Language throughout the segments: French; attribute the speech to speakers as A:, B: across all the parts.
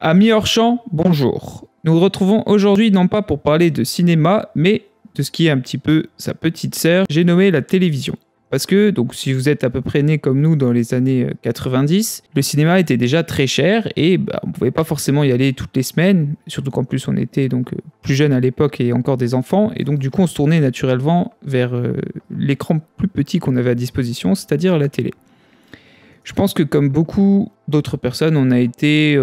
A: Amis hors champ, bonjour. Nous nous retrouvons aujourd'hui non pas pour parler de cinéma, mais de ce qui est un petit peu sa petite sœur, j'ai nommé la télévision. Parce que, donc, si vous êtes à peu près né comme nous dans les années 90, le cinéma était déjà très cher et on ne pouvait pas forcément y aller toutes les semaines, surtout qu'en plus on était donc plus jeune à l'époque et encore des enfants, et donc du coup on se tournait naturellement vers l'écran plus petit qu'on avait à disposition, c'est-à-dire la télé. Je pense que comme beaucoup d'autres personnes, on a été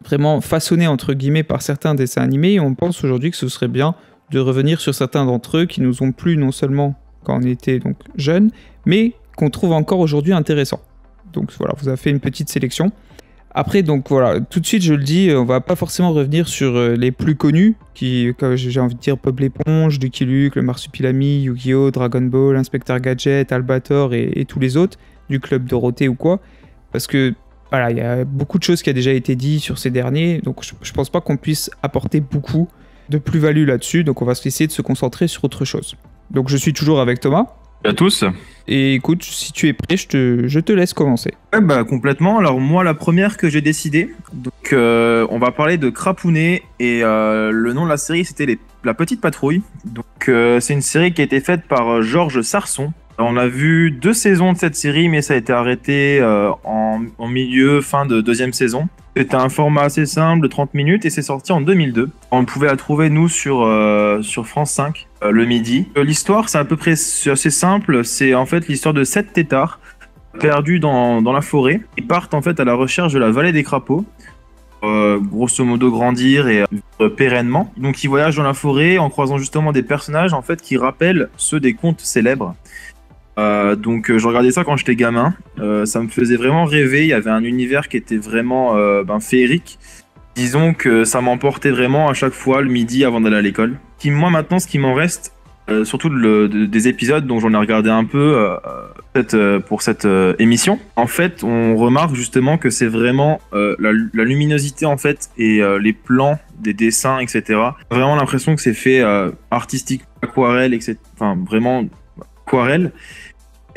A: vraiment façonné entre guillemets par certains dessins animés et on pense aujourd'hui que ce serait bien de revenir sur certains d'entre eux qui nous ont plu non seulement quand on était donc jeunes, mais qu'on trouve encore aujourd'hui intéressants. Donc voilà, vous avez fait une petite sélection. Après, donc voilà, tout de suite je le dis, on va pas forcément revenir sur les plus connus, qui, comme j'ai envie de dire, Bob l'éponge, Lucky Luke, le Marsupilami, Yu-Gi-Oh!, Dragon Ball, Inspecteur Gadget, Albator et tous les autres, du Club Dorothée ou quoi, parce que voilà, il y a beaucoup de choses qui a déjà été dit sur ces derniers, donc je pense pas qu'on puisse apporter beaucoup de plus-value là-dessus, donc on va essayer de se concentrer sur autre chose. Donc je suis toujours avec Thomas.
B: À tous.
A: Et écoute, si tu es prêt, je te laisse commencer.
B: Ouais, bah complètement. Alors moi, la première que j'ai décidé, donc on va parler de Crapounet et le nom de la série c'était La Petite Patrouille. Donc c'est une série qui a été faite par Georges Sarson. On a vu 2 saisons de cette série, mais ça a été arrêté en milieu, fin de 2e saison. C'était un format assez simple de 30 minutes et c'est sorti en 2002. On pouvait la trouver, nous, sur France 5, le midi. L'histoire, c'est à peu près assez simple. C'est en fait l'histoire de 7 têtards perdus dans la forêt. Ils partent en fait à la recherche de la vallée des crapauds. Grosso modo grandir et vivre pérennement. Donc ils voyagent dans la forêt en croisant justement des personnages en fait qui rappellent ceux des contes célèbres. Donc je regardais ça quand j'étais gamin, ça me faisait vraiment rêver, il y avait un univers qui était vraiment féerique. Disons que ça m'emportait vraiment à chaque fois le midi avant d'aller à l'école. Moi maintenant ce qui m'en reste, surtout des épisodes dont j'en ai regardé un peu pour cette émission, en fait on remarque justement que c'est vraiment la luminosité en fait et les plans des dessins etc. Vraiment l'impression que c'est fait artistique, aquarelle, etc. Enfin vraiment aquarelle.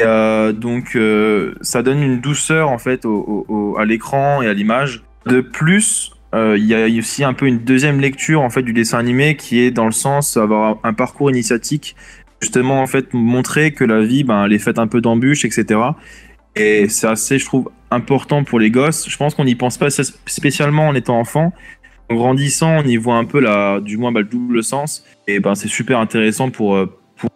B: Donc ça donne une douceur en fait à l'écran et à l'image. De plus, il y a aussi un peu une deuxième lecture en fait du dessin animé qui est dans le sens d'avoir un parcours initiatique, justement en fait montrer que la vie, elle est faite un peu d'embûches, etc. Et c'est assez, je trouve, important pour les gosses. Je pense qu'on n'y pense pas spécialement en étant enfant. En grandissant, on y voit un peu du moins le double sens. Et c'est super intéressant pour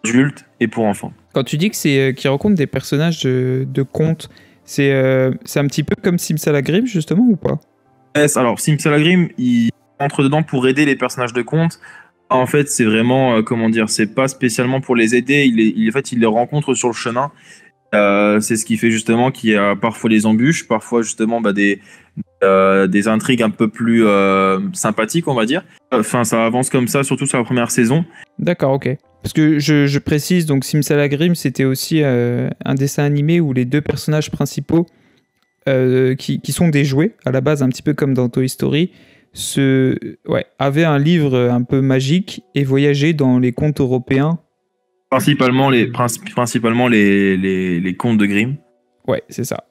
B: adultes et pour enfants.
A: Quand tu dis que c'est qui rencontre des personnages de contes, c'est un petit peu comme Simsalagrim justement ou pas?
B: Alors Simsalagrim, il entre dedans pour aider les personnages de contes. En fait, c'est vraiment comment dire, c'est pas spécialement pour les aider. En fait, il les rencontre sur le chemin. C'est ce qui fait justement qu'il y a parfois des embûches, parfois justement des intrigues un peu plus sympathiques, on va dire. Enfin, ça avance comme ça, surtout sur la première saison.
A: D'accord, ok. Parce que je précise, donc Simsalagrim, c'était aussi un dessin animé où les 2 personnages principaux, qui sont des jouets, à la base, un petit peu comme dans Toy Story, avaient un livre un peu magique et voyageaient dans les contes européens.
B: Principalement les contes de Grimm. Ouais,
A: c'est ça.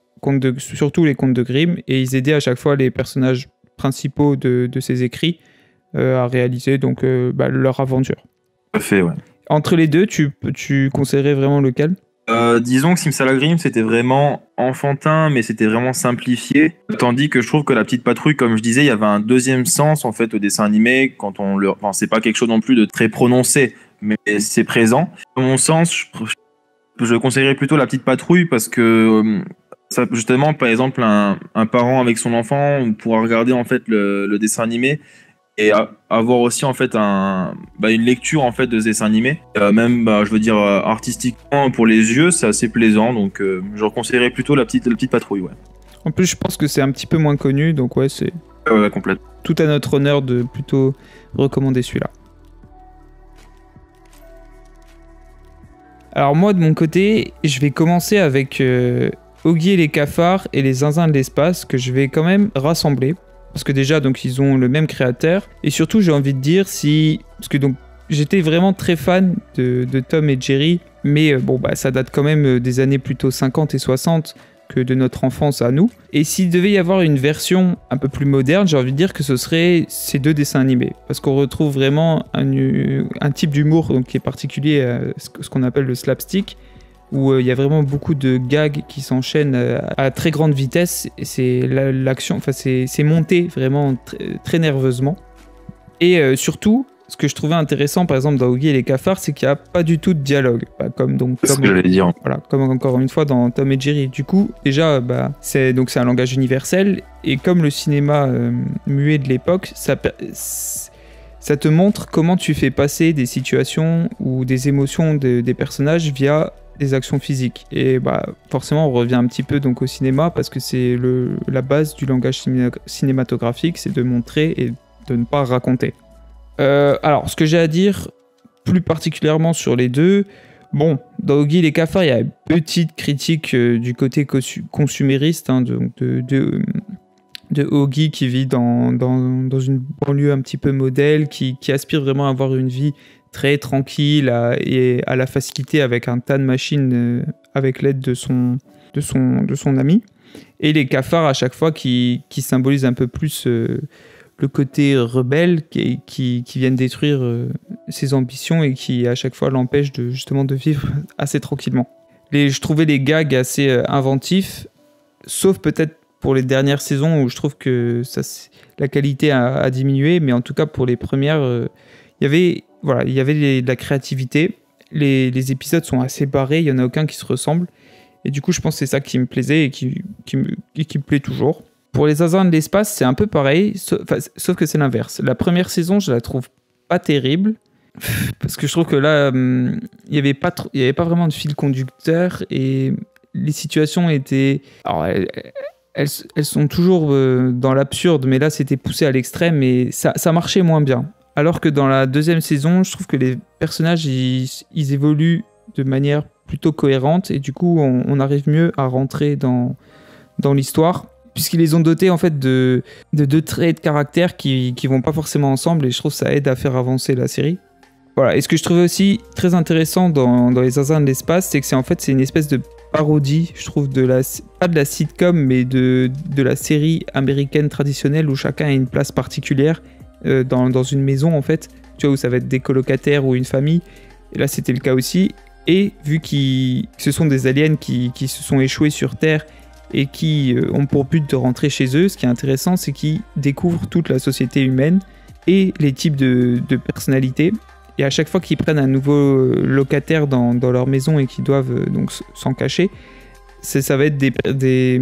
A: Surtout les contes de Grimm, et ils aidaient à chaque fois les personnages principaux de ces écrits à réaliser donc leur aventure.
B: Tout à fait, ouais.
A: Entre les deux, tu conseillerais vraiment lequel ?
B: Disons que Simsalagrim, c'était vraiment enfantin, mais c'était vraiment simplifié. Tandis que je trouve que La Petite Patrouille, comme je disais, il y avait un deuxième sens en fait au dessin animé. C'est pas quelque chose non plus de très prononcé, mais c'est présent. À mon sens, je conseillerais plutôt La Petite Patrouille parce que ça, justement, par exemple, un parent avec son enfant pourra regarder en fait le dessin animé et avoir aussi en fait une lecture en fait de ce dessin animé, même je veux dire artistiquement pour les yeux c'est assez plaisant, donc je conseillerais plutôt la petite patrouille, ouais.
A: En plus je pense que c'est un petit peu moins connu, donc ouais c'est
B: complètement.
A: Tout à notre honneur de plutôt recommander celui-là. Alors moi de mon côté je vais commencer avec Oggy et les cafards et les zinzins de l'espace, que je vais quand même rassembler. Parce que déjà, donc, ils ont le même créateur. Et surtout, j'ai envie de dire parce que donc, j'étais vraiment très fan de Tom et Jerry. Mais ça date quand même des années plutôt 50 et 60. que de notre enfance à nous. Et s'il devait y avoir une version un peu plus moderne, j'ai envie de dire que ce serait ces 2 dessins animés. Parce qu'on retrouve vraiment un type d'humour donc, qui est particulier à ce qu'on appelle le slapstick, où il y a vraiment beaucoup de gags qui s'enchaînent à très grande vitesse. Et c'est l'action, enfin c'est monté vraiment très nerveusement. Et surtout, ce que je trouvais intéressant, par exemple, dans Oggy et les cafards, c'est qu'il n'y a pas du tout de dialogue. Comme
B: c'est ce que j'allais dire.
A: Voilà, comme encore une fois dans Tom et Jerry. Du coup, déjà, c'est un langage universel. Et comme le cinéma muet de l'époque, ça te montre comment tu fais passer des situations ou des émotions des personnages via des actions physiques. Et forcément, on revient un petit peu donc, au cinéma, parce que c'est la base du langage cinématographique, c'est de montrer et de ne pas raconter. Alors, ce que j'ai à dire plus particulièrement sur les deux, bon, dans Oggy et les cafards, il y a une petite critique du côté consumériste de Oggy qui vit dans une banlieue un petit peu modèle, qui aspire vraiment à avoir une vie très tranquille et à la facilité avec un tas de machines avec l'aide de son ami. Et les cafards, à chaque fois, qui symbolisent un peu plus le côté rebelle qui viennent détruire ses ambitions et qui à chaque fois l'empêchent justement de vivre assez tranquillement. Je trouvais les gags assez inventifs, sauf peut-être pour les dernières saisons où je trouve que la qualité a diminué, mais en tout cas pour les premières, il y avait de la créativité. Les épisodes sont assez barrés, il n'y en a aucun qui se ressemble. Et du coup, je pense que c'est ça qui me plaisait et qui me plaît toujours. Pour les Zinzins de l'espace, c'est un peu pareil, sauf que c'est l'inverse. La première saison, je la trouve pas terrible, parce que je trouve que là, il n'y avait pas vraiment de fil conducteur, et les situations étaient... Alors, elles sont toujours dans l'absurde, mais là, c'était poussé à l'extrême, et ça marchait moins bien. Alors que dans la deuxième saison, je trouve que les personnages, ils évoluent de manière plutôt cohérente, et du coup, on arrive mieux à rentrer dans l'histoire, puisqu'ils les ont dotés en fait de 2 traits de caractère qui vont pas forcément ensemble, et je trouve que ça aide à faire avancer la série. Voilà. Et ce que je trouvais aussi très intéressant dans les Zinzins de l'espace, c'est que c'est une espèce de parodie, je trouve, pas de la sitcom, mais de la série américaine traditionnelle où chacun a une place particulière dans une maison en fait, tu vois, où ça va être des colocataires ou une famille. Et là, c'était le cas aussi. Et vu que ce sont des aliens qui se sont échoués sur Terre et qui ont pour but de rentrer chez eux, ce qui est intéressant, c'est qu'ils découvrent toute la société humaine et les types de personnalités. Et à chaque fois qu'ils prennent un nouveau locataire dans leur maison et qu'ils doivent donc s'en cacher, ça va être des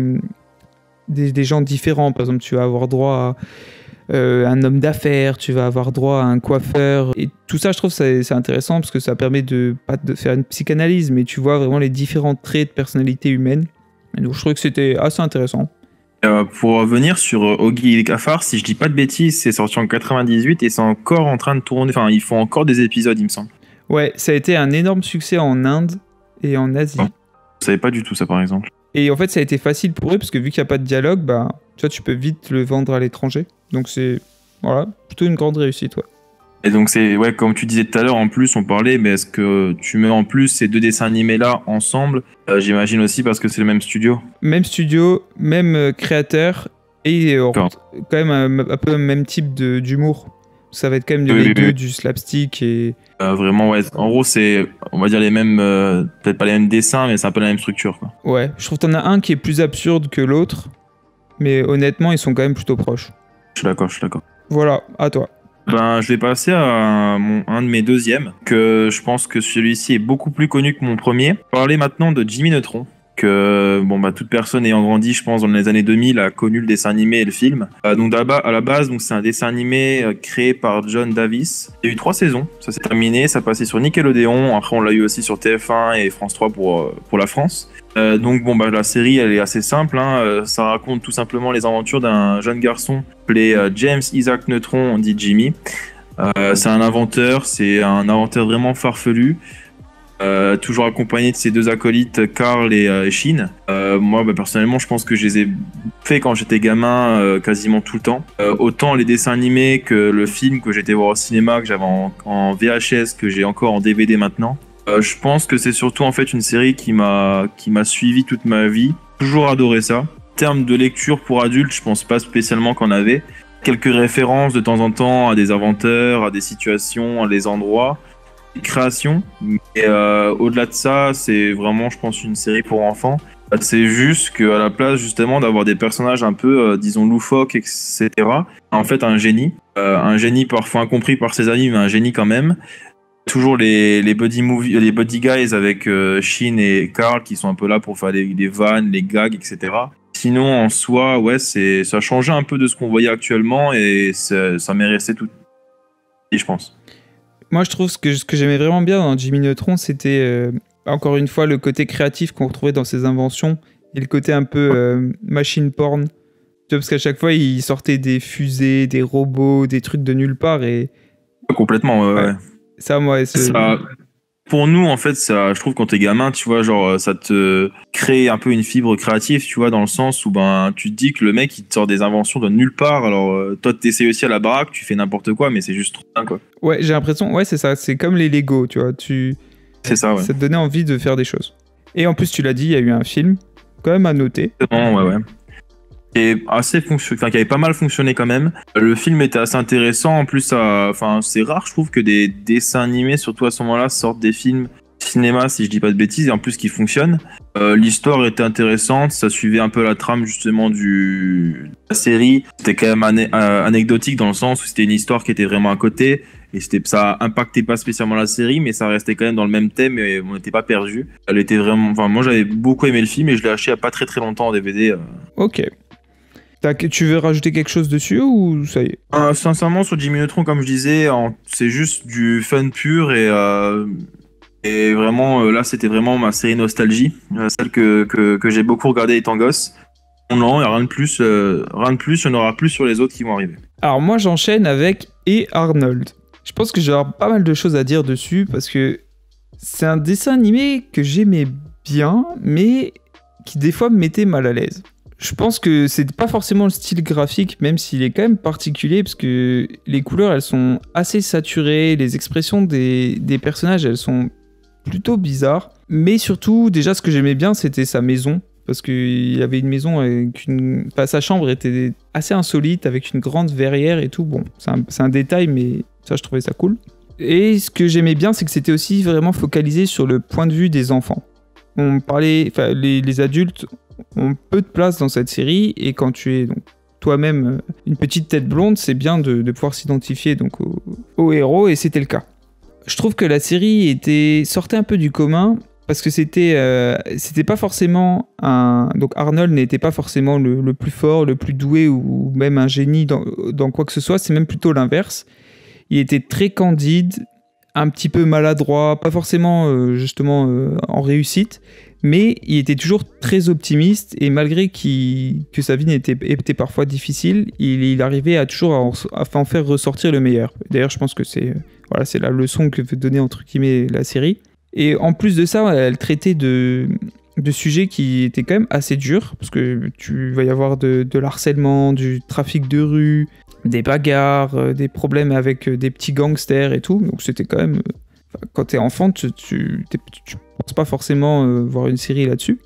A: gens différents. Par exemple, tu vas avoir droit à un homme d'affaires, tu vas avoir droit à un coiffeur. Et tout ça, je trouve, c'est intéressant parce que ça permet pas de faire une psychanalyse, mais tu vois vraiment les différents traits de personnalité humaine. Et donc, je trouvais que c'était assez intéressant.
B: Pour revenir sur Oggy et les cafards, si je dis pas de bêtises, c'est sorti en 98 et c'est encore en train de tourner. Enfin, ils font encore des épisodes, il me semble.
A: Ouais, ça a été un énorme succès en Inde et en Asie.
B: Oh, je savais pas du tout ça, par exemple.
A: Et en fait, ça a été facile pour eux parce que vu qu'il n'y a pas de dialogue, tu vois, tu peux vite le vendre à l'étranger. Donc c'est plutôt une grande réussite, ouais.
B: Et donc c'est comme tu disais tout à l'heure, en plus on parlait, mais est-ce que tu mets en plus ces 2 dessins animés là ensemble, j'imagine aussi parce que c'est le même studio.
A: Même studio, même créateur et quand même un peu le même type d'humour. Ça va être quand même les deux du slapstick et...
B: Vraiment, ouais. En gros, c'est, on va dire, les mêmes... peut-être pas les mêmes dessins, mais c'est un peu la même structure, quoi.
A: Ouais, je trouve que t'en as un qui est plus absurde que l'autre, mais honnêtement, ils sont quand même plutôt proches.
B: Je suis d'accord.
A: Voilà, à toi.
B: Je vais passer à un de mes deuxièmes, que je pense que celui-ci est beaucoup plus connu que mon premier. Je vais parler maintenant de Jimmy Neutron. Que toute personne ayant grandi, je pense, dans les années 2000 a connu le dessin animé et le film. Donc à la base, c'est un dessin animé créé par John Davis. Il y a eu 3 saisons, ça s'est terminé, ça passait sur Nickelodeon. Après, on l'a eu aussi sur TF1 et France 3 pour la France. La série, elle est assez simple. Ça raconte tout simplement les aventures d'un jeune garçon appelé James Isaac Neutron, dit Jimmy. C'est un inventeur vraiment farfelu. Toujours accompagné de ses 2 acolytes, Carl et Shin. Moi, personnellement, je pense que je les ai fait quand j'étais gamin quasiment tout le temps. Autant les dessins animés que le film que j'étais voir au cinéma, que j'avais en VHS, que j'ai encore en DVD maintenant. Je pense que c'est surtout en fait une série qui m'a suivi toute ma vie. Toujours adoré ça. En termes de lecture pour adultes, je pense pas spécialement qu'on avait. Quelques références de temps en temps à des inventeurs, à des situations, à des endroits, des créations. Mais au-delà de ça, c'est vraiment, je pense, une série pour enfants. C'est juste qu'à la place, justement, d'avoir des personnages un peu, disons, loufoques, etc., en fait, un génie. Un génie parfois incompris par ses amis, mais un génie quand même. Toujours les buddy guys avec Shin et Carl qui sont un peu là pour faire des vannes, les gags, etc. Sinon, en soi, ouais, ça a changé un peu de ce qu'on voyait actuellement et ça m'est resté tout, je pense.
A: Moi, je trouve ce que j'aimais vraiment bien dans Jimmy Neutron, c'était encore une fois le côté créatif qu'on retrouvait dans ses inventions et le côté un peu machine porn. Tu vois, parce qu'à chaque fois, il sortait des fusées, des robots, des trucs de nulle part et...
B: Complètement, ouais.
A: Ça, moi,
B: ça, pour nous, en fait, ça, je trouve quand t'es gamin, tu vois, genre, ça te crée un peu une fibre créative, tu vois, dans le sens où ben, tu te dis que le mec, il te sort des inventions de nulle part. Alors, toi, t'essayes aussi à la baraque, tu fais n'importe quoi, mais c'est juste trop bien, quoi.
A: Ouais, j'ai l'impression, ouais, c'est ça, c'est comme les Lego, tu vois,
B: c'est ça, ouais.
A: Ça te donnait envie de faire des choses. Et en plus, tu l'as dit, il y a eu un film, quand même à noter.
B: Ouais. Qui avait pas mal fonctionné quand même. Le film était assez intéressant. En plus, c'est rare, je trouve, que des dessins animés, surtout à ce moment-là, sortent des films cinéma, si je dis pas de bêtises, et en plus qui fonctionnent. L'histoire était intéressante, ça suivait un peu la trame justement de la série. C'était quand même anecdotique dans le sens où c'était une histoire qui était vraiment à côté. Et ça impactait pas spécialement la série, mais ça restait quand même dans le même thème et on n'était pas perdu. Elle était vraiment. Enfin, moi j'avais beaucoup aimé le film et je l'ai acheté il y a pas très très longtemps en DVD.
A: Ok. Tu veux rajouter quelque chose dessus ou ça y est
B: Sincèrement, sur Jimmy Neutron, comme je disais, c'est juste du fun pur et vraiment, là, c'était vraiment ma série nostalgie, celle que j'ai beaucoup regardée étant gosse. Non, il n'y a rien de plus, il y en aura plus sur les autres qui vont arriver.
A: Alors moi, j'enchaîne avec Et Arnold. Je pense que j'aurai pas mal de choses à dire dessus parce que c'est un dessin animé que j'aimais bien, mais qui des fois me mettait mal à l'aise. Je pense que c'est pas forcément le style graphique, même s'il est quand même particulier, parce que les couleurs, elles sont assez saturées, les expressions des personnages, elles sont plutôt bizarres. Mais surtout, déjà, ce que j'aimais bien, c'était sa maison, parce qu'il y avait une maison avec sa chambre était assez insolite, avec une grande verrière et tout. Bon, c'est un détail, mais ça, je trouvais ça cool. Et ce que j'aimais bien, c'est que c'était aussi vraiment focalisé sur le point de vue des enfants. On parlait, les adultes ont peu de place dans cette série, et quand tu es donc toi-même une petite tête blonde, c'est bien de pouvoir s'identifier donc au héros, et c'était le cas. Je trouve que la série sortait un peu du commun, parce que c'était pas forcément donc Arnold n'était pas forcément le plus fort, le plus doué, ou même un génie dans quoi que ce soit, c'est même plutôt l'inverse. Il était très candide, un petit peu maladroit, pas forcément justement en réussite, mais il était toujours très optimiste, et malgré que sa vie était parfois difficile, il arrivait à toujours à en faire ressortir le meilleur. D'ailleurs, je pense que c'est la leçon que veut donner entre guillemets la série. Et en plus de ça, elle traitait de sujets qui étaient quand même assez durs, parce que tu vas y avoir de l'harcèlement, du trafic de rue, des bagarres, des problèmes avec des petits gangsters et tout. Donc c'était quand même... quand t'es enfant, tu penses pas forcément voir une série là-dessus.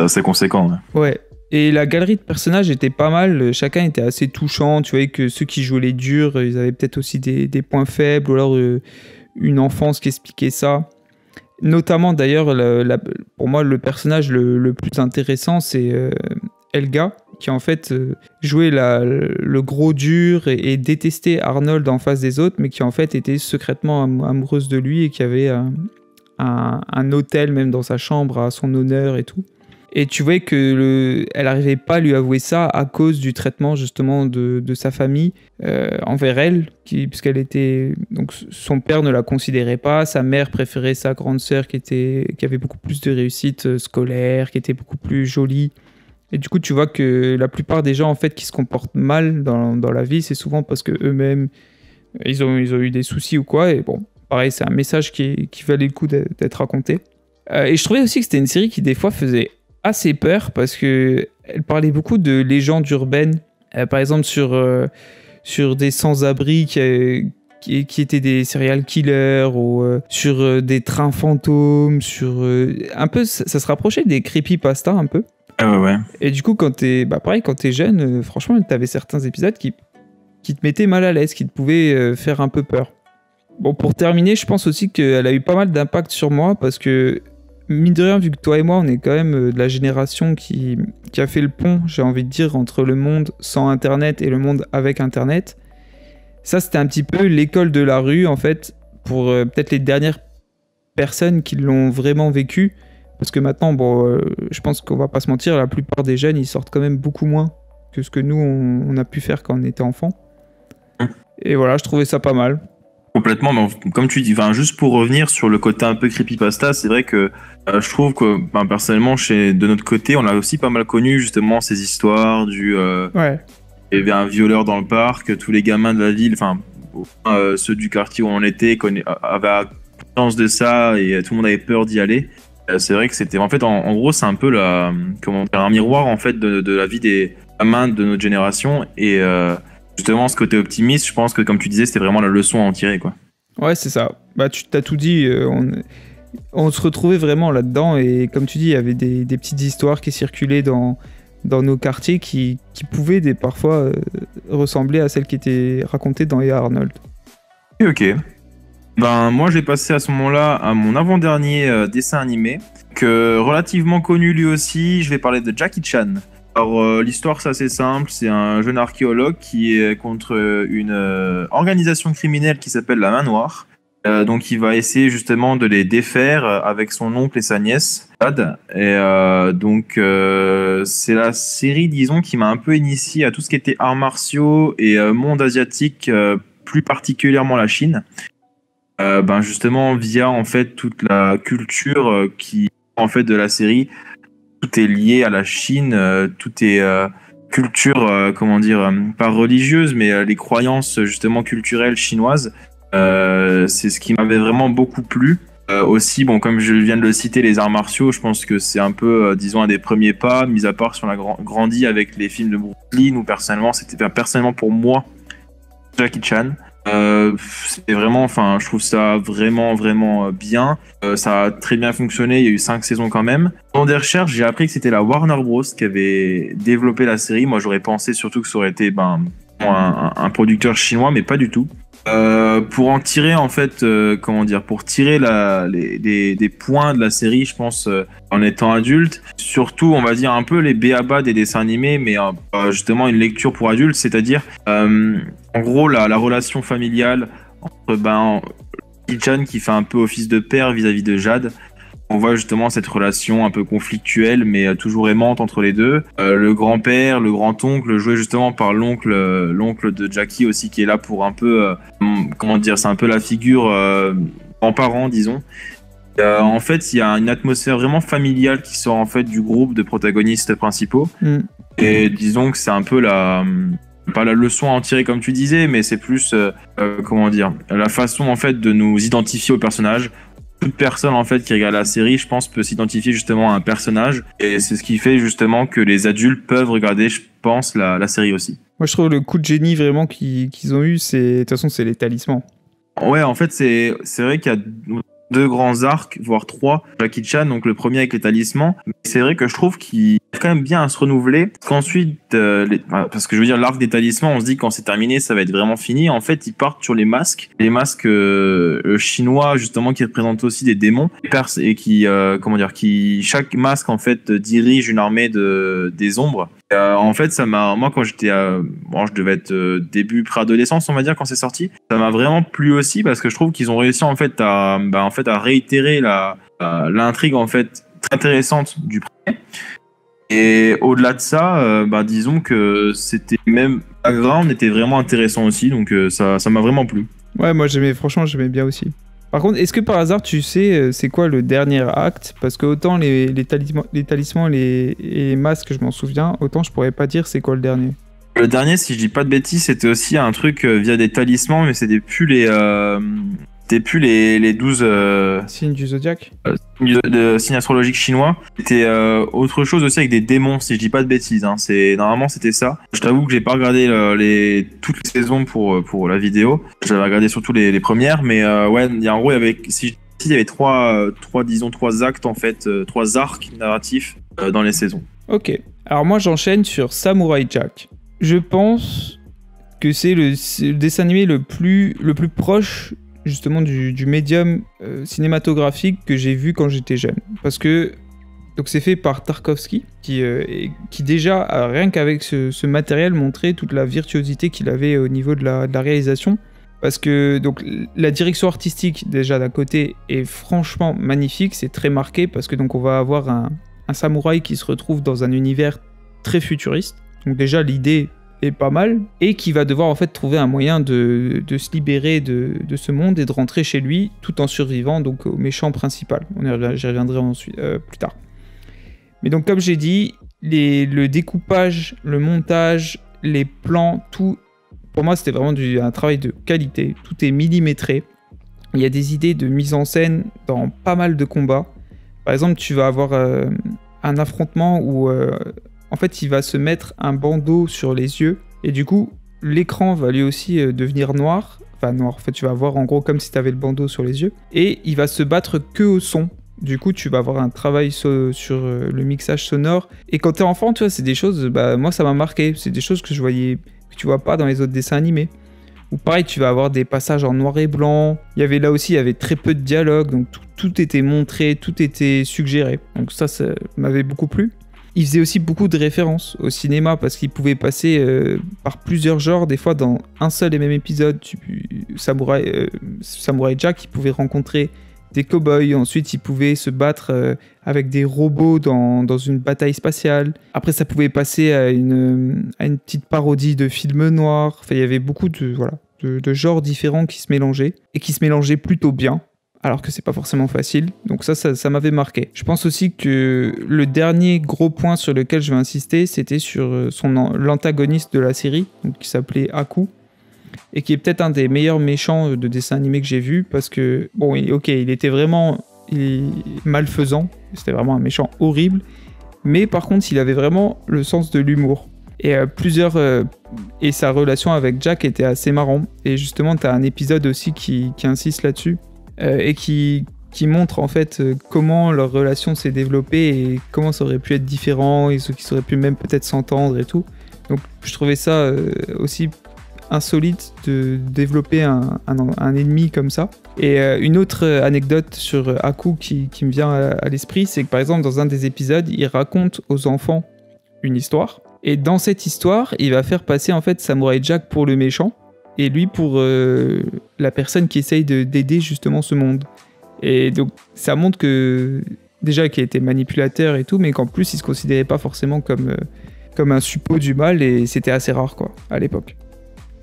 B: C'est conséquent,
A: ouais. Et la galerie de personnages était pas mal, chacun était assez touchant. Tu voyais que ceux qui jouaient les durs, ils avaient peut-être aussi des points faibles, ou alors une enfance qui expliquait ça. Notamment d'ailleurs, pour moi, le personnage le plus intéressant, c'est Helga, qui en fait jouait le gros dur et détestait Arnold en face des autres, mais qui en fait était secrètement amoureuse de lui, et qui avait un hôtel même dans sa chambre à son honneur et tout. Et tu voyais que elle n'arrivait pas à lui avouer ça à cause du traitement justement de sa famille envers elle, puisqu'elle était... Donc son père ne la considérait pas, sa mère préférait sa grande sœur qui avait beaucoup plus de réussite scolaire, qui était beaucoup plus jolie. Et du coup, tu vois que la plupart des gens en fait qui se comportent mal dans la vie, c'est souvent parce que eux-mêmes ils ont eu des soucis ou quoi. Et bon, pareil, c'est un message qui valait le coup d'être raconté. Et je trouvais aussi que c'était une série qui des fois faisait assez peur, parce que elle parlait beaucoup de légendes urbaines, par exemple sur des sans-abri qui étaient des serial killers, ou sur des trains fantômes, sur un peu ça se rapprochait des creepypasta un peu.
B: Ah ouais.
A: Et du coup, quand t'es jeune, franchement, t'avais certains épisodes qui te mettaient mal à l'aise, qui te pouvaient faire un peu peur. Bon, pour terminer, je pense aussi qu'elle a eu pas mal d'impact sur moi parce que, mine de rien, vu que toi et moi, on est quand même de la génération qui a fait le pont, j'ai envie de dire, entre le monde sans Internet et le monde avec Internet. Ça, c'était un petit peu l'école de la rue, en fait, pour peut-être les dernières personnes qui l'ont vraiment vécu. Parce que maintenant, je pense qu'on va pas se mentir, la plupart des jeunes, ils sortent quand même beaucoup moins que ce que nous, on a pu faire quand on était enfant. Et voilà, je trouvais ça pas mal.
B: Complètement, mais comme tu dis, juste pour revenir sur le côté un peu creepypasta, c'est vrai que je trouve que personnellement, de notre côté, on a aussi pas mal connu justement ces histoires
A: Ouais.
B: Il y avait un violeur dans le parc, tous les gamins de la ville, ceux du quartier où on était, avaient conscience de ça et tout le monde avait peur d'y aller. C'est vrai que c'était, en gros, c'est un peu un miroir en fait de la vie des gamins de notre génération et justement, ce côté optimiste, je pense que, comme tu disais, c'était vraiment la leçon à en tirer, quoi.
A: Ouais, c'est ça. Tu t'as tout dit. On se retrouvait vraiment là-dedans. Et comme tu dis, il y avait des petites histoires qui circulaient dans nos quartiers qui pouvaient parfois ressembler à celles qui étaient racontées dans Hey Arnold.
B: Ok. Moi, j'ai passé à ce moment-là à mon avant-dernier dessin animé, relativement connu lui aussi. Je vais parler de Jackie Chan. Alors, l'histoire, c'est assez simple. C'est un jeune archéologue qui est contre une organisation criminelle qui s'appelle la Main Noire. Donc, il va essayer justement de les défaire avec son oncle et sa nièce, Tad. Et c'est la série, disons, qui m'a un peu initié à tout ce qui était arts martiaux et monde asiatique, plus particulièrement la Chine. Justement, via en fait toute la culture qui en fait de la série. Tout est lié à la Chine, tout est culture, pas religieuse, mais les croyances justement culturelles chinoises. C'est ce qui m'avait vraiment beaucoup plu. Aussi, comme je viens de le citer, les arts martiaux, je pense que c'est un peu, disons, un des premiers pas, mis à part si on a grandi avec les films de Bruce Lee, ou personnellement pour moi, Jackie Chan. C'était vraiment, je trouve ça vraiment bien. Ça a très bien fonctionné, il y a eu 5 saisons quand même. Dans des recherches, j'ai appris que c'était la Warner Bros qui avait développé la série. Moi, j'aurais pensé surtout que ça aurait été un producteur chinois, mais pas du tout. Pour en tirer en fait, pour tirer des points de la série, je pense, en étant adulte, surtout on va dire un peu les b.a-ba des dessins animés, mais justement une lecture pour adultes, c'est-à-dire en gros la relation familiale entre Jackie Chan qui fait un peu office de père vis-à-vis de Jade. On voit justement cette relation un peu conflictuelle, mais toujours aimante entre les deux. Le grand-père, le grand-oncle, joué justement par l'oncle de Jackie aussi, qui est là pour un peu, c'est un peu la figure grand-parent, disons. En fait, il y a une atmosphère vraiment familiale qui sort en fait du groupe de protagonistes principaux. Et disons que c'est un peu pas la leçon à en tirer comme tu disais, mais c'est plus, la façon en fait de nous identifier au personnage. Toute personne en fait qui regarde la série, je pense, peut s'identifier justement à un personnage, et c'est ce qui fait justement que les adultes peuvent regarder, je pense, la série aussi.
A: Moi, je trouve le coup de génie vraiment qu'ils ont eu, de toute façon, c'est les talismans.
B: Ouais, en fait, c'est vrai qu'il y a 2 grands arcs, voire 3, Jackie Chan, donc le premier avec les talismans. Mais c'est vrai que je trouve qu'il est quand même bien à se renouveler. Qu'ensuite, parce que je veux dire, l'arc des talismans, on se dit que quand c'est terminé, ça va être vraiment fini. En fait, ils partent sur les masques. Les masques chinois, justement, qui représentent aussi des démons. Et chaque masque, en fait, dirige une armée des ombres. En fait, moi, quand j'étais, je devais être début préadolescence, on va dire, quand c'est sorti, ça m'a vraiment plu aussi parce que je trouve qu'ils ont réussi en fait à réitérer l'intrigue en fait très intéressante du premier. Et au-delà de ça, disons que c'était même background était vraiment intéressant aussi, donc ça m'a vraiment plu.
A: Ouais, moi j'aimais bien aussi. Par contre, est-ce que par hasard tu sais c'est quoi le dernier acte? Parce que autant les talismans et les masques, je m'en souviens, autant je pourrais pas dire c'est quoi le dernier.
B: Le dernier, si je dis pas de bêtises, c'était aussi un truc via des talismans, mais c'était plus les 12
A: signes du zodiaque,
B: signes astrologiques chinois. C'était autre chose aussi avec des démons, si je dis pas de bêtises. Hein. Normalement, c'était ça. Je t'avoue que j'ai pas regardé toutes les saisons pour la vidéo. J'avais regardé surtout les premières, mais ouais, il y a en gros, il y avait trois actes en fait, 3 arcs narratifs dans les saisons.
A: Ok. Alors moi j'enchaîne sur Samurai Jack. Je pense que c'est le dessin animé le plus proche justement du médium cinématographique que j'ai vu quand j'étais jeune. Parce que donc c'est fait par Tarkovsky, qui déjà, rien qu'avec ce matériel, montrait toute la virtuosité qu'il avait au niveau de la réalisation. Parce que donc, la direction artistique, déjà d'un côté, est franchement magnifique, c'est très marqué, parce que donc on va avoir un samouraï qui se retrouve dans un univers très futuriste. Donc déjà, l'idée est pas mal, et qui va devoir en fait trouver un moyen de se libérer de ce monde et de rentrer chez lui, tout en survivant donc au méchant principal. J'y reviendrai ensuite, plus tard. Mais donc comme j'ai dit, le découpage, le montage, les plans, tout, pour moi c'était vraiment un travail de qualité. Tout est millimétré. Il y a des idées de mise en scène dans pas mal de combats. Par exemple, tu vas avoir un affrontement où en fait il va se mettre un bandeau sur les yeux et du coup l'écran va lui aussi devenir noir. Enfin noir, en fait tu vas avoir en gros comme si tu avais le bandeau sur les yeux. Et il va se battre que au son. Du coup, tu vas avoir un travail sur le mixage sonore. Et quand t'es enfant, tu vois, c'est des choses, moi, ça m'a marqué. C'est des choses que que tu vois pas dans les autres dessins animés. Ou pareil, tu vas avoir des passages en noir et blanc. Il y avait très peu de dialogue, donc tout était montré, tout était suggéré. Donc ça m'avait beaucoup plu. Il faisait aussi beaucoup de références au cinéma, parce qu'il pouvait passer par plusieurs genres, des fois dans un seul et même épisode. Samurai Jack, il pouvait rencontrer des cow-boys, ensuite ils pouvaient se battre avec des robots dans une bataille spatiale. Après ça pouvait passer à une petite parodie de film noir. Enfin il y avait beaucoup de genres différents qui se mélangeaient, et qui se mélangeaient plutôt bien, alors que c'est pas forcément facile. Donc ça m'avait marqué. Je pense aussi que le dernier gros point sur lequel je vais insister, c'était sur l'antagoniste de la série, donc, qui s'appelait Aku, et qui est peut-être un des meilleurs méchants de dessin animé que j'ai vu, parce que, bon, il était vraiment malfaisant, c'était vraiment un méchant horrible, mais par contre, il avait vraiment le sens de l'humour. Et et sa relation avec Jack était assez marrant. Et justement, t'as un épisode aussi qui insiste là-dessus, et qui montre en fait comment leur relation s'est développée, et comment ça aurait pu être différent, et ce qui aurait pu même peut-être s'entendre et tout. Donc je trouvais ça aussi insolite de développer un ennemi comme ça. Et une autre anecdote sur Aku qui me vient à l'esprit, c'est que par exemple dans un des épisodes, il raconte aux enfants une histoire, et dans cette histoire, il va faire passer en fait Samurai Jack pour le méchant, et lui pour la personne qui essaye d'aider justement ce monde. Et donc ça montre que déjà qu'il était manipulateur et tout, mais qu'en plus il se considérait pas forcément comme un suppôt du mal, et c'était assez rare quoi à l'époque.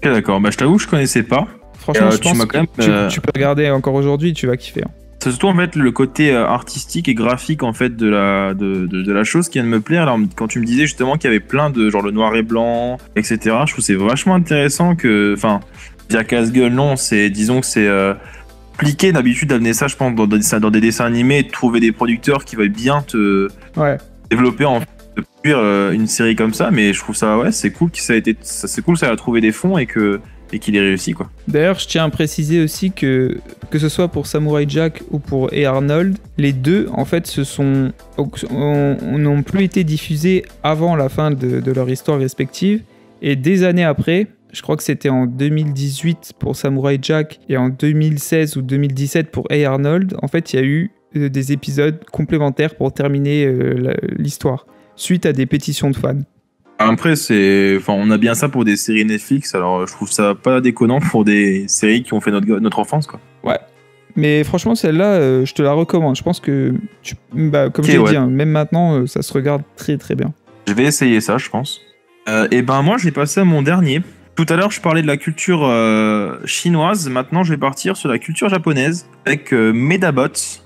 B: Ok, d'accord, je t'avoue, je connaissais pas.
A: Franchement, je pense que tu peux regarder encore aujourd'hui, tu vas kiffer. Hein.
B: C'est surtout en fait le côté artistique et graphique en fait de la chose qui vient de me plaire. Alors, quand tu me disais justement qu'il y avait plein de genre le noir et blanc, etc. Je trouve que c'est vachement intéressant que, enfin, dire casse-gueule, non, disons que c'est compliqué d'habitude d'amener ça, je pense, dans des dessins animés, de trouver des producteurs qui veulent bien te développer en fait, de produire une série comme ça. Mais je trouve ça, c'est cool c'est cool ça a trouvé des fonds et qu'il ait réussi quoi.
A: D'ailleurs, je tiens à préciser aussi que ce soit pour Samurai Jack ou pour Hey Arnold, les deux en fait n'ont plus été diffusés avant la fin de leur histoire respective, et des années après, je crois que c'était en 2018 pour Samurai Jack et en 2016 ou 2017 pour Hey Arnold, en fait il y a eu des épisodes complémentaires pour terminer l'histoire, suite à des pétitions de fans.
B: Après, on a bien ça pour des séries Netflix, alors je trouve ça pas déconnant pour des séries qui ont fait notre enfance, quoi.
A: Ouais, mais franchement, celle-là, je te la recommande. Je pense que, comme j'ai dit, hein, même maintenant, ça se regarde très très bien.
B: Je vais essayer ça, je pense. Et moi, j'ai passé à mon dernier. Tout à l'heure, je parlais de la culture chinoise. Maintenant, je vais partir sur la culture japonaise avec Medabots.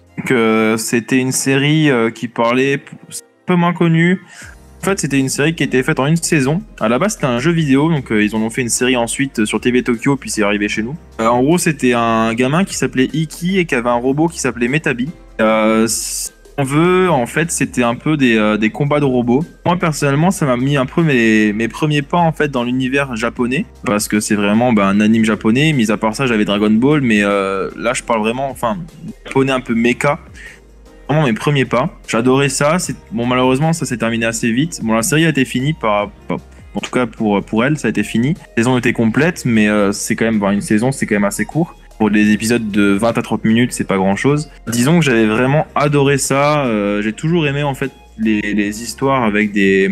B: C'était une série qui parlait, un peu moins connue. En fait, c'était une série qui était faite en une saison. À la base, c'était un jeu vidéo, donc ils en ont fait une série ensuite sur TV Tokyo, puis c'est arrivé chez nous. En gros, c'était un gamin qui s'appelait Iki et qui avait un robot qui s'appelait Metabi. Si on veut, en fait, c'était un peu des combats de robots. Moi, personnellement, ça m'a mis un peu mes premiers pas en fait dans l'univers japonais, parce que c'est vraiment un anime japonais. Mis à part ça, j'avais Dragon Ball, mais là, je parle vraiment, japonais un peu mecha. vraiment mes premiers pas. J'adorais ça. Bon, malheureusement, ça s'est terminé assez vite. Bon, la série a été finie en tout cas pour elle, ça a été fini. La saison était complète, mais c'est quand même, une saison, c'est quand même assez court. Pour des épisodes de 20 à 30 minutes, c'est pas grand chose. Disons que j'avais vraiment adoré ça. J'ai toujours aimé en fait les histoires avec des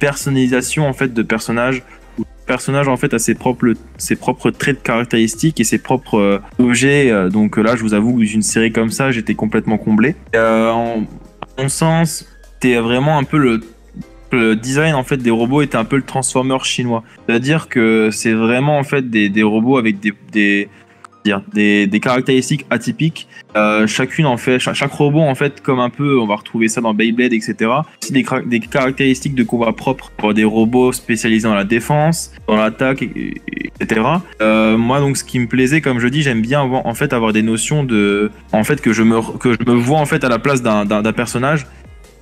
B: personnalisations en fait de personnages. Où le personnage en fait a ses propres traits de caractéristiques et ses propres objets. Donc là, je vous avoue, une série comme ça, j'étais complètement comblé. À mon sens, c'était vraiment un peu le design en fait des robots était un peu le Transformer chinois. C'est-à-dire que c'est vraiment en fait des robots avec des caractéristiques atypiques. Chacune en fait, chaque robot en fait, comme un peu, on va retrouver ça dans Beyblade, etc. C'est des caractéristiques de combat propres pour des robots spécialisés dans la défense, dans l'attaque, etc. Moi donc ce qui me plaisait, comme je dis, j'aime bien avoir des notions de, en fait, que je me vois en fait à la place d'un personnage.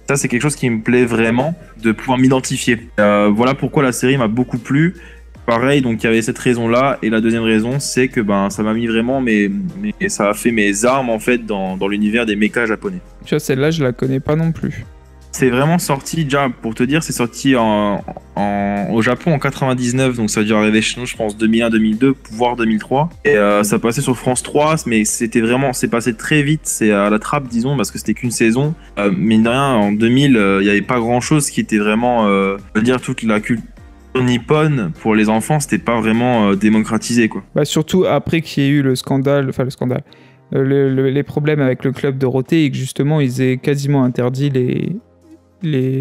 B: Ça, c'est quelque chose qui me plaît vraiment, de pouvoir m'identifier. Voilà pourquoi la série m'a beaucoup plu. Pareil, donc il y avait cette raison-là. Et la deuxième raison, c'est que ça m'a mis vraiment ça a fait mes armes en fait dans l'univers des mechas japonais.
A: Tu vois, celle-là, je la connais pas non plus.
B: C'est vraiment sorti, déjà, pour te dire, c'est sorti au Japon en 99, donc ça a dû arriver chez nous, je pense, 2001, 2002, voire 2003. Et ça passait sur France 3, mais c'est passé très vite, c'est à la trappe, disons, parce que c'était qu'une saison. Mine de rien, en 2000, il n'y avait pas grand-chose qui était vraiment, je veux dire, toute la culture nippone pour les enfants, c'était pas vraiment démocratisé, quoi.
A: Surtout après qu'il y ait eu le scandale, les problèmes avec le club Dorothée et que justement, ils aient quasiment interdit les...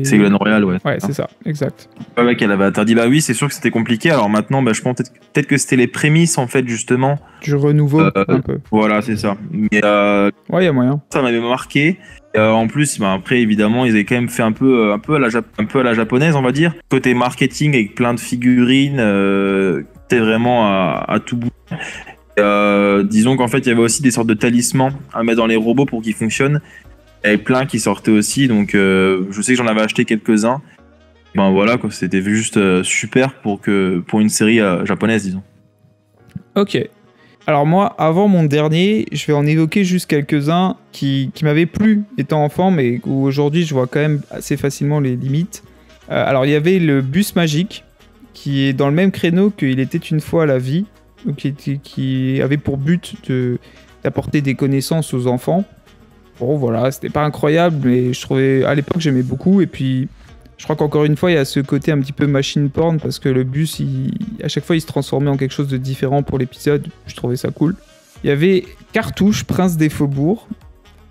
B: Ségolène Royal, ouais.
A: Ouais, c'est ça, exact.
B: Ouais, qu'elle avait interdit. Bah oui, c'est sûr que c'était compliqué. Alors maintenant, je pense peut-être que c'était les prémices, en fait, justement.
A: Du renouveau, un peu.
B: Voilà, c'est ça. Mais
A: ouais, il y a moyen.
B: Ça m'avait marqué. En plus, après, évidemment, ils avaient quand même fait un peu à la japonaise, on va dire. Côté marketing, avec plein de figurines, c'était vraiment à tout bout. Disons qu'en fait, il y avait aussi des sortes de talismans à mettre dans les robots pour qu'ils fonctionnent. Il y avait plein qui sortaient aussi, donc je sais que j'en avais acheté quelques-uns. Voilà, quoi, c'était juste super pour une série japonaise, disons.
A: Ok. Alors moi, avant mon dernier, je vais en évoquer juste quelques-uns qui m'avaient plu étant enfant, mais où aujourd'hui je vois quand même assez facilement les limites. Alors il y avait le bus magique, qui est dans le même créneau qu'il était une fois la vie, donc qui avait pour but d'apporter des connaissances aux enfants. Bon voilà, c'était pas incroyable, mais je trouvais, à l'époque j'aimais beaucoup, et puis je crois qu'encore une fois il y a ce côté un petit peu machine porn, parce que le bus, à chaque fois il se transformait en quelque chose de différent pour l'épisode, je trouvais ça cool. Il y avait Cartouche, Prince des Faubourgs.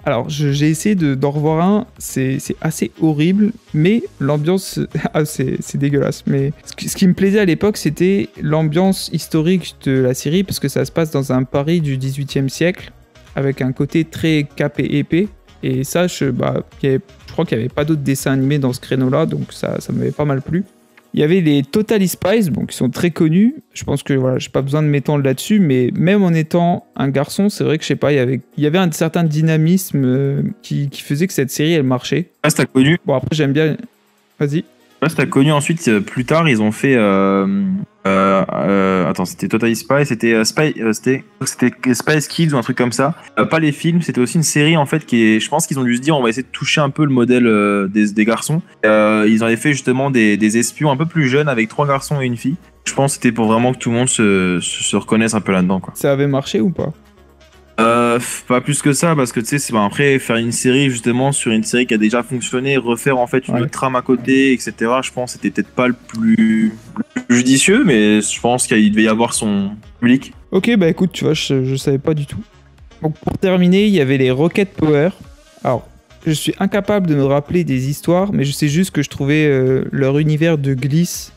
A: Alors j'ai essayé d'en revoir un, c'est assez horrible, mais l'ambiance, c'est dégueulasse, mais ce qui me plaisait à l'époque, c'était l'ambiance historique de la série, parce que ça se passe dans un Paris du XVIIIe siècle, avec un côté très cap et épais. Et ça, je crois qu'il n'y avait pas d'autres dessins animés dans ce créneau-là, donc ça m'avait pas mal plu. Il y avait les Totally Spies, qui sont très connus. Je pense que voilà, j'ai pas besoin de m'étendre là-dessus, mais même en étant un garçon, c'est vrai que je sais pas, il y avait un certain dynamisme qui faisait que cette série, elle marchait.
B: Ah, t'as connu.
A: Bon, après, j'aime bien. Vas-y.
B: T'as connu ensuite, plus tard, ils ont fait. Attends, c'était Totally Spy, c'était Spice Kids ou un truc comme ça. Pas les films, c'était aussi une série en fait je pense qu'ils ont dû se dire on va essayer de toucher un peu le modèle des garçons. Ils avaient fait justement des espions un peu plus jeunes avec 3 garçons et une fille. Je pense que c'était pour vraiment que tout le monde se reconnaisse un peu là-dedans, quoi. Ça
A: avait marché ou pas?
B: Pas plus que ça, parce que tu sais, après faire une série justement sur une série qui a déjà fonctionné, refaire en fait une trame à côté, etc. Je pense que c'était peut-être pas le plus judicieux, mais je pense qu'il devait y avoir son public.
A: Ok, écoute, tu vois, je savais pas du tout. Donc pour terminer, il y avait les Rocket Power. Alors, je suis incapable de me rappeler des histoires, mais je sais juste que je trouvais leur univers de glisse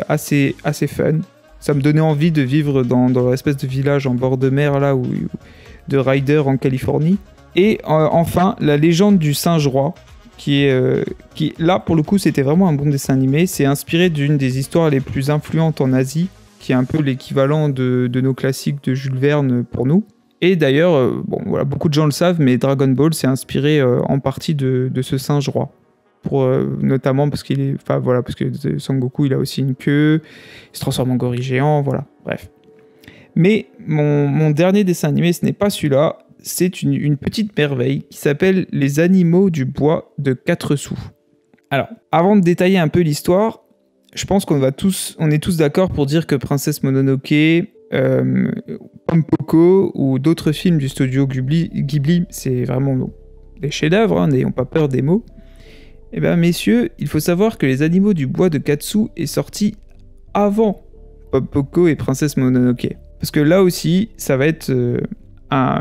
A: assez fun. Ça me donnait envie de vivre dans l'espèce de village en bord de mer là de Ryder en Californie. Et enfin, la légende du singe roi, qui là pour le coup c'était vraiment un bon dessin animé. C'est inspiré d'une des histoires les plus influentes en Asie, qui est un peu l'équivalent de nos classiques de Jules Verne pour nous. Et d'ailleurs, beaucoup de gens le savent, mais Dragon Ball s'est inspiré en partie de ce singe roi. Notamment parce parce que Son Goku il a aussi une queue, il se transforme en gorille géant, voilà, bref. Mais mon dernier dessin animé, ce n'est pas celui-là, c'est une petite merveille qui s'appelle Les animaux du bois de 4 sous. Alors, avant de détailler un peu l'histoire, je pense on est tous d'accord pour dire que Princesse Mononoke, Pompoko ou d'autres films du studio Ghibli, c'est vraiment des chefs-d'œuvre, n'ayons pas peur des mots. Eh bien, messieurs, il faut savoir que Les animaux du bois de 4 sous est sorti avant Pompoko et Princesse Mononoke. Parce que là aussi, ça va être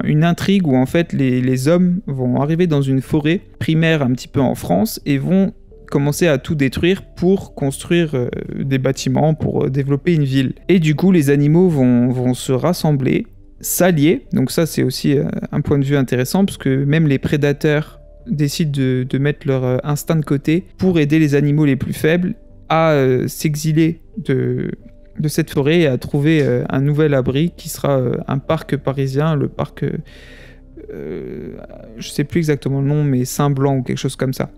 A: une intrigue où en fait les hommes vont arriver dans une forêt primaire un petit peu en France et vont commencer à tout détruire pour construire des bâtiments, pour développer une ville. Et du coup, les animaux vont se rassembler, s'allier. Donc ça, c'est aussi un point de vue intéressant parce que même les prédateurs décident de mettre leur instinct de côté pour aider les animaux les plus faibles à s'exiler de cette forêt et à trouver un nouvel abri qui sera un parc parisien, le parc, je sais plus exactement le nom, mais Saint-Blanc ou quelque chose comme ça.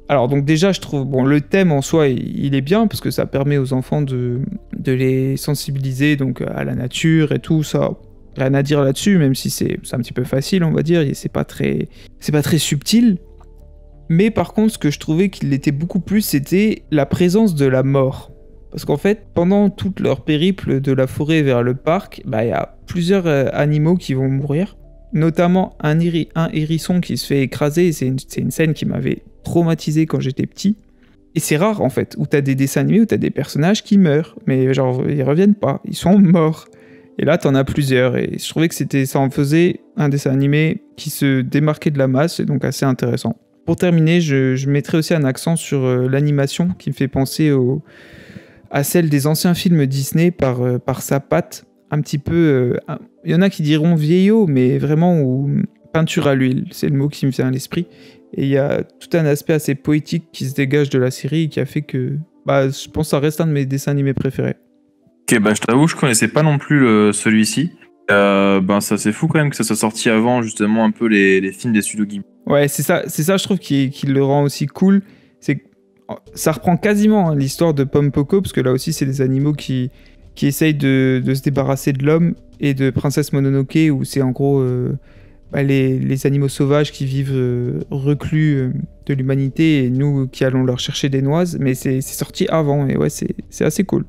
A: Alors donc déjà je trouve, le thème en soi il est bien parce que ça permet aux enfants de les sensibiliser donc à la nature et tout ça. Rien à dire là-dessus, même si c'est un petit peu facile on va dire, et c'est pas très subtil. Mais par contre ce que je trouvais qu'il était beaucoup plus, c'était la présence de la mort. Parce qu'en fait, pendant tout leur périple de la forêt vers le parc, y a plusieurs animaux qui vont mourir. Notamment un hérisson qui se fait écraser. C'est une scène qui m'avait traumatisé quand j'étais petit. Et c'est rare en fait, où t'as des dessins animés, où t'as des personnages qui meurent. Mais genre, ils reviennent pas, ils sont morts. Et là, t'en as plusieurs. Et je trouvais que ça en faisait un dessin animé qui se démarquait de la masse, et donc assez intéressant. Pour terminer, je mettrai aussi un accent sur l'animation qui me fait penser à celle des anciens films Disney par sa patte un petit peu... Il y en a qui diront vieillot, mais vraiment peinture à l'huile, c'est le mot qui me vient à l'esprit. Et il y a tout un aspect assez poétique qui se dégage de la série et qui a fait que... je pense que ça reste un de mes dessins animés préférés.
B: Ok, je t'avoue, je connaissais pas non plus celui-ci. Ça c'est fou quand même que ça soit sorti avant justement un peu les films des studios Ghibli.
A: Ouais, c'est ça je trouve qui le rend aussi cool. C'est que ça reprend quasiment l'histoire de Pompoko, parce que là aussi c'est des animaux qui essayent de se débarrasser de l'homme, et de Princesse Mononoke où c'est en gros les animaux sauvages qui vivent reclus de l'humanité et nous qui allons leur chercher des noises, mais c'est sorti avant et ouais c'est assez cool.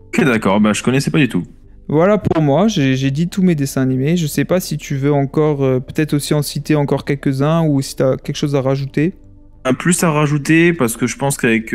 B: Ok d'accord, je connaissais pas du tout.
A: Voilà pour moi, j'ai dit tous mes dessins animés. Je sais pas si tu veux encore peut-être aussi en citer encore quelques-uns ou si t'as quelque chose à rajouter.
B: Un plus à rajouter parce que je pense qu'avec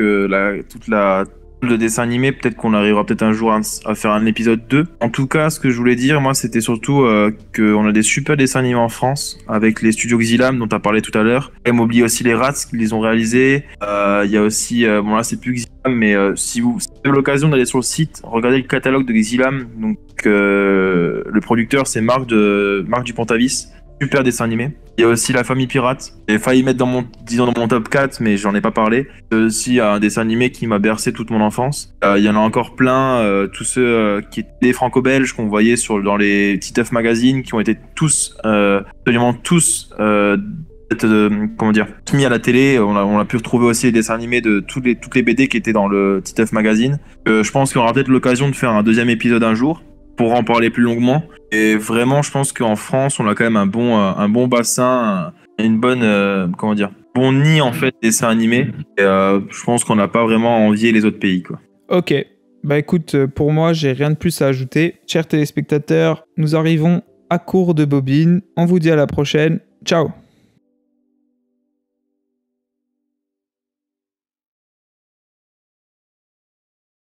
B: toute la de dessin animé, peut-être qu'on arrivera peut-être un jour à faire un épisode 2. En tout cas, ce que je voulais dire, moi, c'était surtout qu'on a des super dessins animés en France avec les studios Xilam dont tu as parlé tout à l'heure. Et m'oublie aussi les Rats qui les ont réalisés. Il y a aussi, là c'est plus Xilam, mais si vous avez l'occasion d'aller sur le site, regardez le catalogue de Xilam. Donc le producteur c'est Marc Dupontavis. Super dessin animé. Il y a aussi La Famille Pirate. J'ai failli mettre dans mon top 4, mais j'en ai pas parlé. C'est aussi un dessin animé qui m'a bercé toute mon enfance. Il y en a encore plein, tous ceux qui étaient franco-belges qu'on voyait dans les Titeuf Magazine, qui ont été absolument tous mis à la télé. On a pu retrouver aussi les dessins animés de toutes les BD qui étaient dans le Titeuf Magazine. Je pense qu'on aura peut-être l'occasion de faire un deuxième épisode un jour pour en parler plus longuement. Et vraiment, je pense qu'en France, on a quand même un bon bassin, une bonne, bon nid en fait dessins animés. Et je pense qu'on n'a pas vraiment à envier les autres pays, quoi.
A: Ok. Écoute, pour moi, j'ai rien de plus à ajouter. Chers téléspectateurs, nous arrivons à court de bobine. On vous dit à la prochaine. Ciao.